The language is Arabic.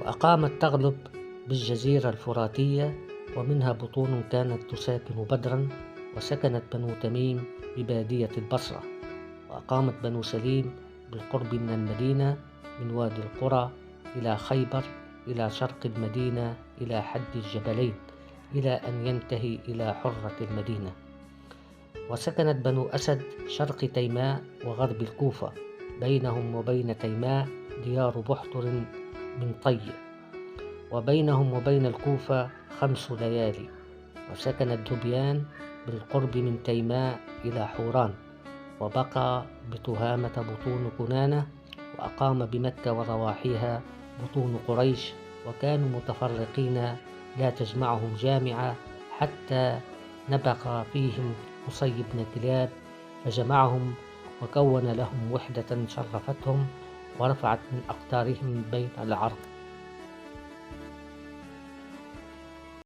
وأقامت تغلب بالجزيرة الفراتية، ومنها بطون كانت تساكن بدرا، وسكنت بنو تميم ببادية البصرة. وأقامت بنو سليم بالقرب من المدينة، من وادي القرى إلى خيبر، إلى شرق المدينة إلى حد الجبلين، إلى أن ينتهي إلى حرة المدينة. وسكنت بنو أسد شرق تيماء وغرب الكوفة، بينهم وبين تيماء ديار بحتر من طي، وبينهم وبين الكوفة 5 ليالي. وسكنت ذبيان بالقرب من تيماء إلى حوران، وبقى بتهامة بطون كنانة، وأقام بمكة وضواحيها بطون قريش، وكانوا متفرقين لا تجمعهم جامعة، حتى نبغ فيهم قصي بن كلاب فجمعهم، وكون لهم وحدة شرفتهم ورفعت من أقدارهم بين العرب.